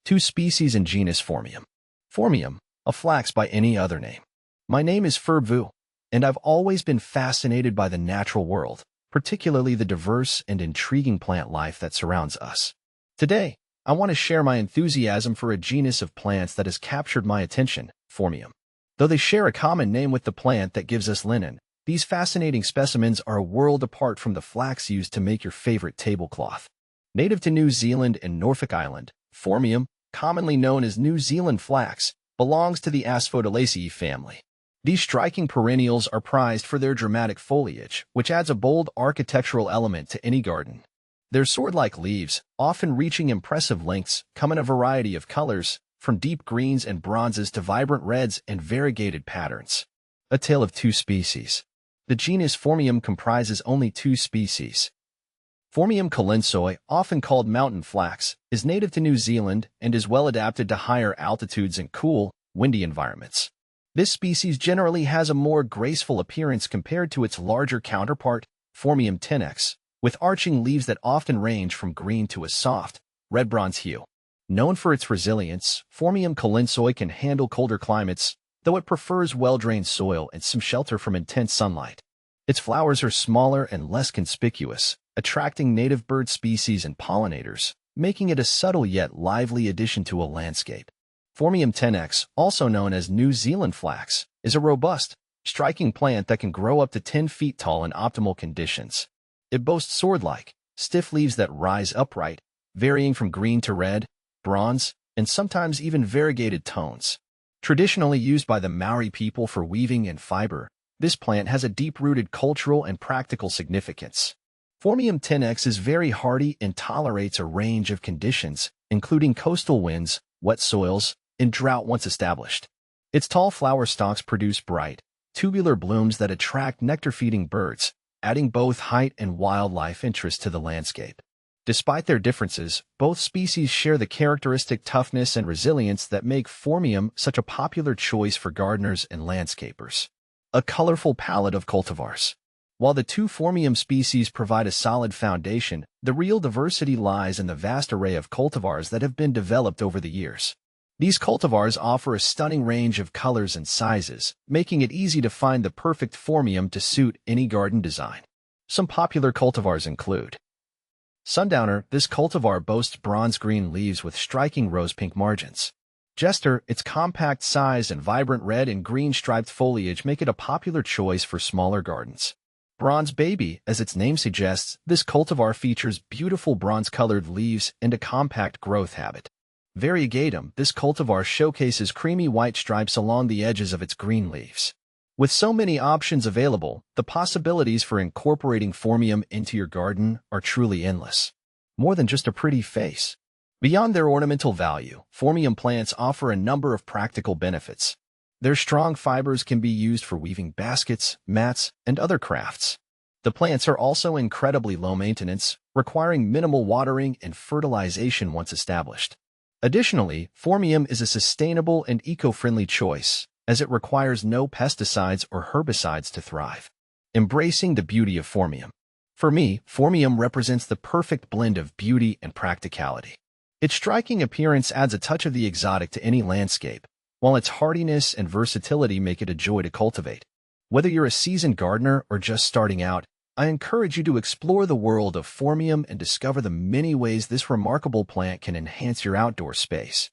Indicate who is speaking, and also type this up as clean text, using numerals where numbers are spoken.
Speaker 1: Two species in genus Phormium. Phormium, a flax by any other name. My name is Phormium, and I've always been fascinated by the natural world, particularly the diverse and intriguing plant life that surrounds us. Today, I want to share my enthusiasm for a genus of plants that has captured my attention, Phormium. Though they share a common name with the plant that gives us linen, these fascinating specimens are a world apart from the flax used to make your favorite tablecloth. Native to New Zealand and Norfolk Island, Phormium, commonly known as New Zealand flax, belongs to the Asphodelaceae family. These striking perennials are prized for their dramatic foliage, which adds a bold architectural element to any garden. Their sword-like leaves, often reaching impressive lengths, come in a variety of colors, from deep greens and bronzes to vibrant reds and variegated patterns. A tale of two species. The genus Phormium comprises only two species. Phormium colensoi, often called mountain flax, is native to New Zealand and is well adapted to higher altitudes and cool, windy environments. This species generally has a more graceful appearance compared to its larger counterpart, Phormium tenax, with arching leaves that often range from green to a soft, red-bronze hue. Known for its resilience, Phormium colensoi can handle colder climates, though it prefers well-drained soil and some shelter from intense sunlight. Its flowers are smaller and less conspicuous, attracting native bird species and pollinators, making it a subtle yet lively addition to a landscape. Phormium tenax, also known as New Zealand flax, is a robust, striking plant that can grow up to 10 feet tall in optimal conditions. It boasts sword-like, stiff leaves that rise upright, varying from green to red, bronze, and sometimes even variegated tones. Traditionally used by the Maori people for weaving and fiber, this plant has a deep-rooted cultural and practical significance. Phormium tenax is very hardy and tolerates a range of conditions, including coastal winds, wet soils, and drought once established. Its tall flower stalks produce bright, tubular blooms that attract nectar-feeding birds, adding both height and wildlife interest to the landscape. Despite their differences, both species share the characteristic toughness and resilience that make Phormium such a popular choice for gardeners and landscapers. A colorful palette of cultivars. While the two Phormium species provide a solid foundation, the real diversity lies in the vast array of cultivars that have been developed over the years. These cultivars offer a stunning range of colors and sizes, making it easy to find the perfect Phormium to suit any garden design. Some popular cultivars include Sundowner. This cultivar boasts bronze-green leaves with striking rose-pink margins. Jester. Its compact size and vibrant red and green striped foliage make it a popular choice for smaller gardens. Bronze Baby. As its name suggests, this cultivar features beautiful bronze-colored leaves and a compact growth habit. Variegatum. This cultivar showcases creamy white stripes along the edges of its green leaves. With so many options available, the possibilities for incorporating Phormium into your garden are truly endless. More than just a pretty face. Beyond their ornamental value, Phormium plants offer a number of practical benefits. Their strong fibers can be used for weaving baskets, mats, and other crafts. The plants are also incredibly low maintenance, requiring minimal watering and fertilization once established. Additionally, Phormium is a sustainable and eco-friendly choice, as it requires no pesticides or herbicides to thrive. Embracing the beauty of Phormium. For me, Phormium represents the perfect blend of beauty and practicality. Its striking appearance adds a touch of the exotic to any landscape, while its hardiness and versatility make it a joy to cultivate. Whether you're a seasoned gardener or just starting out, I encourage you to explore the world of Phormium and discover the many ways this remarkable plant can enhance your outdoor space.